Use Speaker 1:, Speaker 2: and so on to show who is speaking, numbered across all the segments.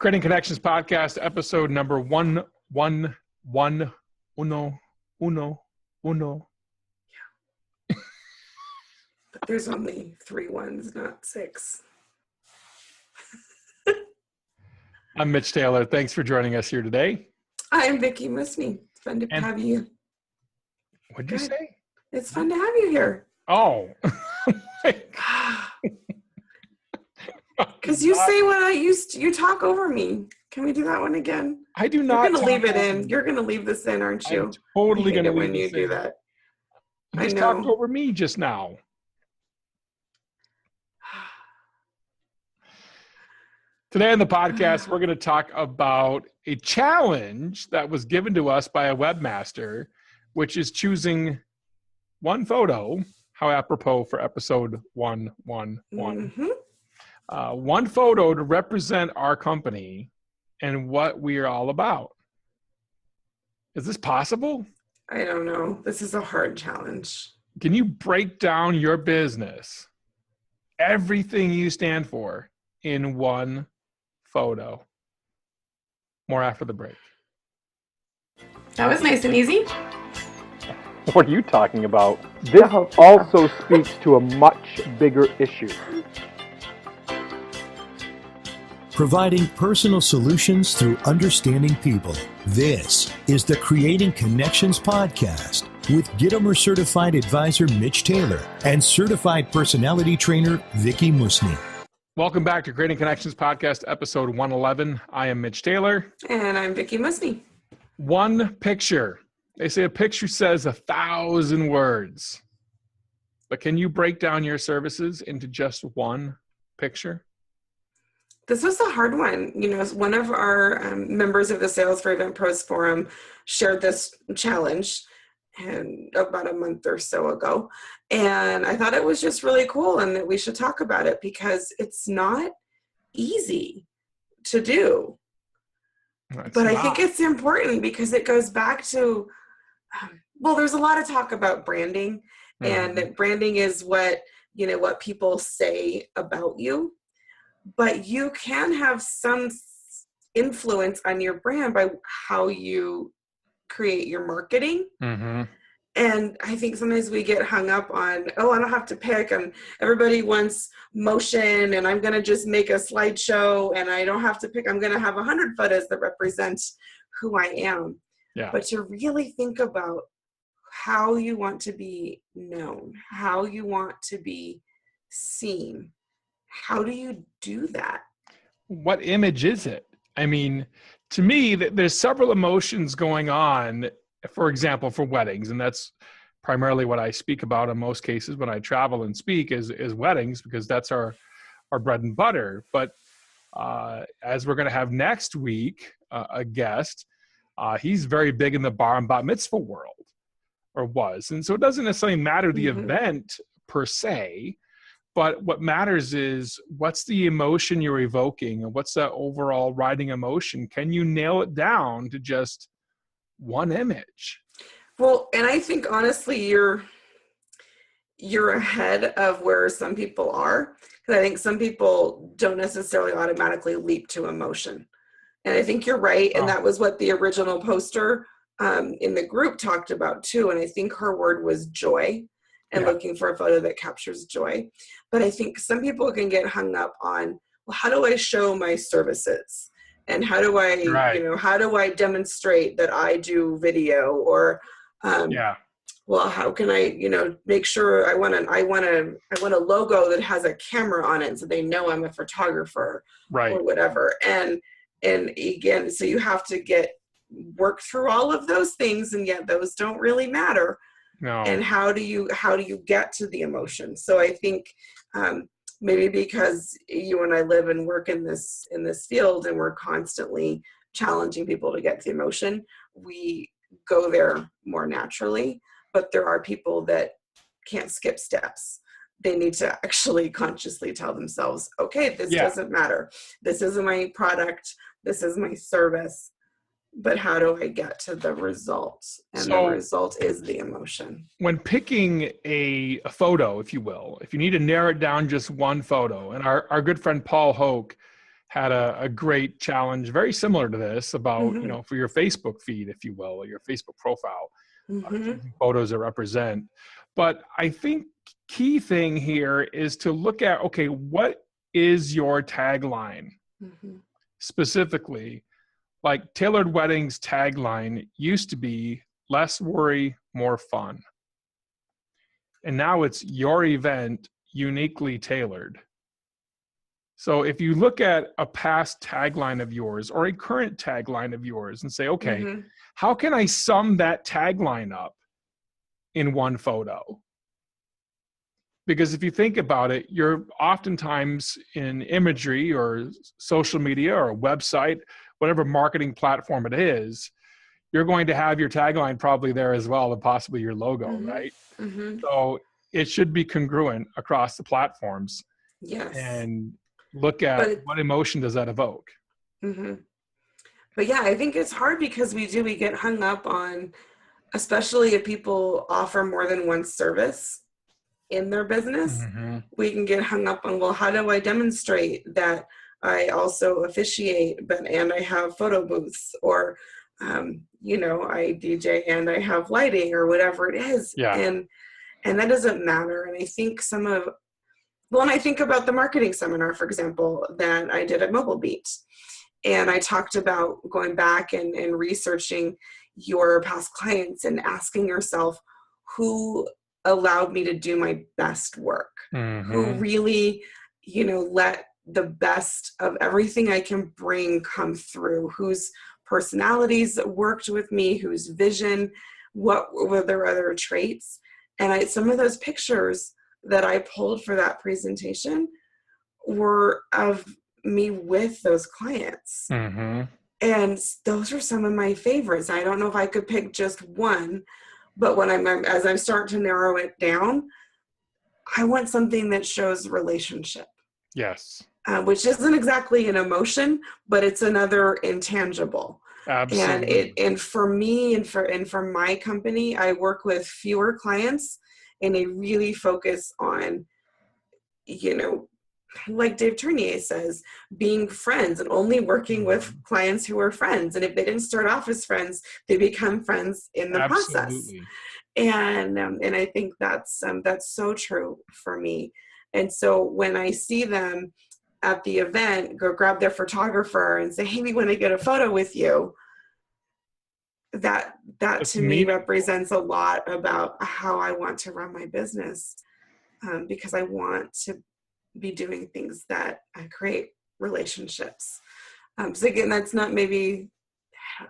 Speaker 1: Creating Connections podcast, episode number 111. Uno.
Speaker 2: But there's only 3 ones, not 6.
Speaker 1: I'm Mitch Taylor. Thanks for joining us here today.
Speaker 2: I'm Vicki Musney. It's fun to have you.
Speaker 1: What'd you say?
Speaker 2: It's fun to have you here.
Speaker 1: Oh.
Speaker 2: Because you say what I used to, you talk over me. Can we do that one again?
Speaker 1: I do not.
Speaker 2: You're going to leave it in. You're going to leave this in, aren't you?
Speaker 1: I'm totally going to leave
Speaker 2: when you do that.
Speaker 1: You just talked over me just now. Today on the podcast, we're going to talk about a challenge that was given to us by a webmaster, which is choosing one photo, how apropos for episode 111.
Speaker 2: Mm-hmm.
Speaker 1: One photo to represent our company and what we are all about. Is this possible?
Speaker 2: I don't know. This is a hard challenge.
Speaker 1: Can you break down your business, everything you stand for, in one photo? More after the break.
Speaker 2: That was nice and easy.
Speaker 3: What are you talking about? This also speaks to a much bigger issue.
Speaker 4: Providing personal solutions through understanding people. This is the Creating Connections podcast with Gitomer Certified Advisor Mitch Taylor and Certified Personality Trainer Vicki Musney.
Speaker 1: Welcome back to Creating Connections podcast, episode 111. I am Mitch Taylor.
Speaker 2: And I'm Vicki Musney.
Speaker 1: One picture. They say a picture says 1,000 words. But can you break down your services into just one picture?
Speaker 2: This was a hard one. You know, one of our members of the Sales for Event Pros Forum shared this challenge about a month or so ago. And I thought it was just really cool and that we should talk about it because it's not easy to do. But I think it's important because it goes back to, there's a lot of talk about branding, and branding is what people say about you. But you can have some influence on your brand by how you create your marketing. Mm-hmm. And I think sometimes we get hung up on, I don't have to pick, and everybody wants motion, and I'm going to just make a slideshow, and I don't have to pick, I'm going to have 100 photos that represent who I am.
Speaker 1: Yeah. But
Speaker 2: to really think about how you want to be known, how you want to be seen. How do you do that?
Speaker 1: What image is it? I mean, to me, there's several emotions going on, for example, for weddings. And that's primarily what I speak about in most cases when I travel and speak is weddings, because that's our bread and butter. But as we're going to have next week, a guest, he's very big in the bar and bat mitzvah world, or was. And so it doesn't necessarily matter the event per se. But what matters is what's the emotion you're evoking and what's that overall riding emotion? Can you nail it down to just one image?
Speaker 2: Well, and I think honestly, you're ahead of where some people are. Because I think some people don't necessarily automatically leap to emotion. And I think you're right. And that was what the original poster in the group talked about too. And I think her word was joy. And looking for a photo that captures joy. But I think some people can get hung up on, well, how do I show my services? And how do I, how do I demonstrate that I do video? Or, well, how can I, make sure I want a logo that has a camera on it so they know I'm a photographer, or whatever. And again, so you have to work through all of those things, and yet those don't really matter.
Speaker 1: No.
Speaker 2: And how do you get to the emotion? So I think maybe because you and I live and work in this field, and we're constantly challenging people to get to the emotion, we go there more naturally. But there are people that can't skip steps. They need to actually consciously tell themselves, okay, this doesn't matter. This isn't my product. This is my service. But how do I get to the result? And the result is the emotion.
Speaker 1: When picking a photo, if you will, if you need to narrow it down just one photo, and our good friend Paul Hoke had a great challenge, very similar to this, about,
Speaker 2: Mm-hmm.
Speaker 1: for your Facebook feed, if you will, or your Facebook profile,
Speaker 2: Mm-hmm.
Speaker 1: choosing photos that represent. But I think key thing here is to look at, okay, what is your tagline?
Speaker 2: Mm-hmm.
Speaker 1: Specifically, like Tailored Weddings tagline used to be less worry, more fun. And now it's your event uniquely tailored. So if you look at a past tagline of yours or a current tagline of yours and say, okay,
Speaker 2: Mm-hmm.
Speaker 1: how can I sum that tagline up in one photo? Because if you think about it, you're oftentimes in imagery or social media or a website, whatever marketing platform it is, you're going to have your tagline probably there as well, and possibly your logo,
Speaker 2: Mm-hmm.
Speaker 1: right?
Speaker 2: Mm-hmm.
Speaker 1: So it should be congruent across the platforms,
Speaker 2: Yes.
Speaker 1: and look at
Speaker 2: But
Speaker 1: what emotion does that evoke.
Speaker 2: mm-hmm. But yeah, I think it's hard because we get hung up on, especially if people offer more than one service in their business,
Speaker 1: Mm-hmm.
Speaker 2: we can get hung up on, well, how do I demonstrate that I also officiate, and I have photo booths, or I DJ and I have lighting, or whatever it is.
Speaker 1: Yeah.
Speaker 2: And that doesn't matter. And I think when I think about the marketing seminar, for example, that I did at Mobile Beat, and I talked about going back and researching your past clients and asking yourself who allowed me to do my best work,
Speaker 1: Mm-hmm.
Speaker 2: who really, let the best of everything I can bring come through, whose personalities worked with me, whose vision, what were their other traits. And some of those pictures that I pulled for that presentation were of me with those clients.
Speaker 1: Mm-hmm.
Speaker 2: And those are some of my favorites. I don't know if I could pick just one, but as I'm starting to narrow it down, I want something that shows relationship.
Speaker 1: Yes.
Speaker 2: Which isn't exactly an emotion, but it's another intangible.
Speaker 1: Absolutely.
Speaker 2: And for me and for my company, I work with fewer clients, and they really focus on, like Dave Tournier says, being friends and only working with clients who are friends. And if they didn't start off as friends, they become friends in the process.
Speaker 1: Absolutely.
Speaker 2: And I think that's so true for me. And so when I see them at the event, go grab their photographer and say, hey, we want to get a photo with you, that
Speaker 1: It's
Speaker 2: to me represents a lot about how I want to run my business, because I want to be doing things that create relationships. So again, that's not, maybe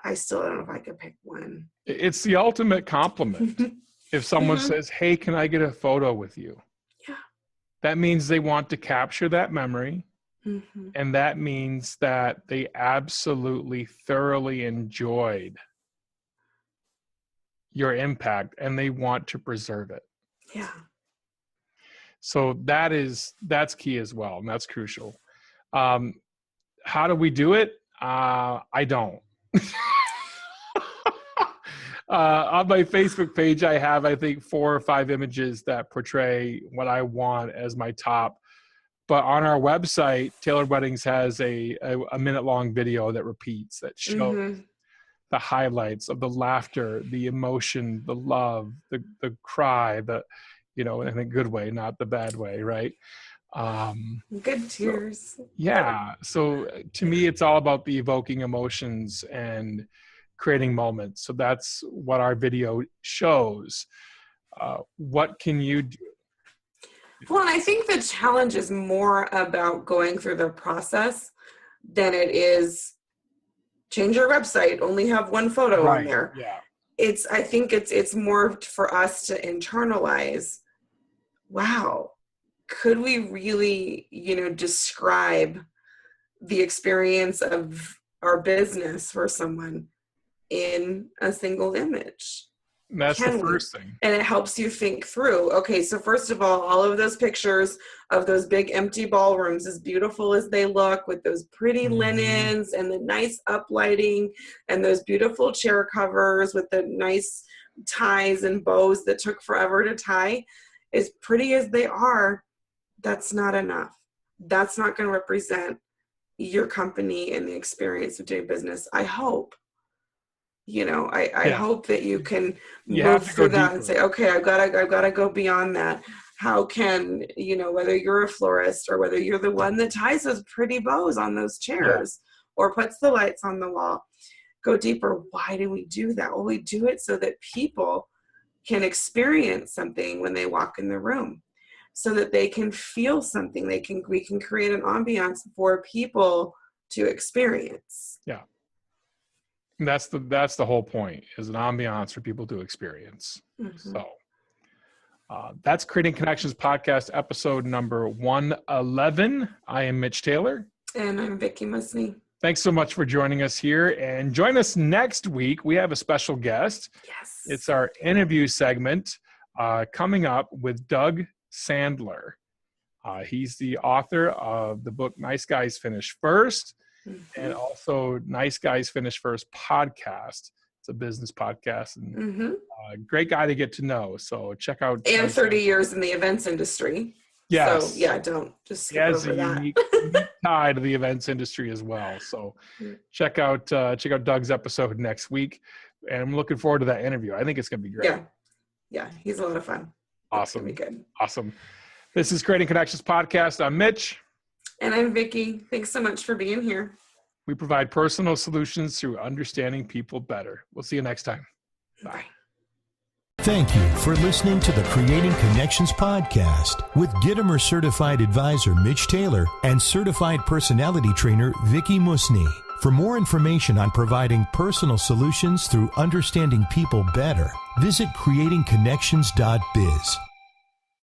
Speaker 2: I still don't know if I could pick one.
Speaker 1: It's the ultimate compliment. If someone
Speaker 2: Mm-hmm.
Speaker 1: says, hey, can I get a photo with you?
Speaker 2: Yeah.
Speaker 1: That means they want to capture that memory.
Speaker 2: Mm-hmm.
Speaker 1: And that means that they absolutely thoroughly enjoyed your impact and they want to preserve it.
Speaker 2: Yeah.
Speaker 1: So that's key as well. And that's crucial. How do we do it? I don't. On my Facebook page, I have, I think, 4 or 5 images that portray what I want as my top. But on our website, Tailored Weddings has a minute-long video that repeats, that shows
Speaker 2: Mm-hmm.
Speaker 1: the highlights of the laughter, the emotion, the love, the cry, in a good way, not the bad way, right?
Speaker 2: Good tears.
Speaker 1: Yeah. So to me, it's all about the evoking emotions and creating moments. So that's what our video shows. What can you do?
Speaker 2: Well, and I think the challenge is more about going through the process than it is change your website, only have one photo on there.
Speaker 1: Yeah.
Speaker 2: I think it's more for us to internalize, wow, could we really, describe the experience of our business for someone in a single image?
Speaker 1: That's the first thing.
Speaker 2: And it helps you think through, okay, so first of all of those pictures of those big empty ballrooms, as beautiful as they look, with those pretty linens and the nice uplighting and those beautiful chair covers with the nice ties and bows that took forever to tie, as pretty as they are, that's not enough. That's not going to represent your company and the experience of doing business. I hope. I hope that you can move through that and say, okay, I've got to go beyond that. How can, whether you're a florist or whether you're the one that ties those pretty bows on those chairs or puts the lights on the wall, go deeper. Why do we do that? Well, we do it so that people can experience something when they walk in the room, so that they can feel something. We can create an ambiance for people to experience.
Speaker 1: Yeah. And that's the whole point, is an ambiance for people to experience. Mm-hmm. So that's Creating Connections podcast, episode number 111. I am Mitch Taylor.
Speaker 2: And I'm Vicki Musney.
Speaker 1: Thanks so much for joining us here. And join us next week. We have a special guest.
Speaker 2: Yes. It's
Speaker 1: our interview segment coming up with Doug Sandler. He's the author of the book Nice Guys Finish First, and also Nice Guys Finish First podcast. It's a business podcast, and great guy to get to know. So check out.
Speaker 2: And 30 years in the events industry.
Speaker 1: Yes.
Speaker 2: So don't just skip over that.
Speaker 1: Unique tie to the events industry as well. So check out Doug's episode next week, and I'm looking forward to that interview. I think it's going to be great.
Speaker 2: Yeah, he's a lot of fun.
Speaker 1: Awesome.
Speaker 2: It's gonna be good.
Speaker 1: Awesome. This is Creating Connections podcast. I'm Mitch.
Speaker 2: And I'm Vicki. Thanks so much for being here.
Speaker 1: We provide personal solutions through understanding people better. We'll see you next time.
Speaker 2: Bye.
Speaker 4: Thank you for listening to the Creating Connections podcast with Gittimer Certified Advisor Mitch Taylor and Certified Personality Trainer Vicki Musney. For more information on providing personal solutions through understanding people better, visit creatingconnections.biz.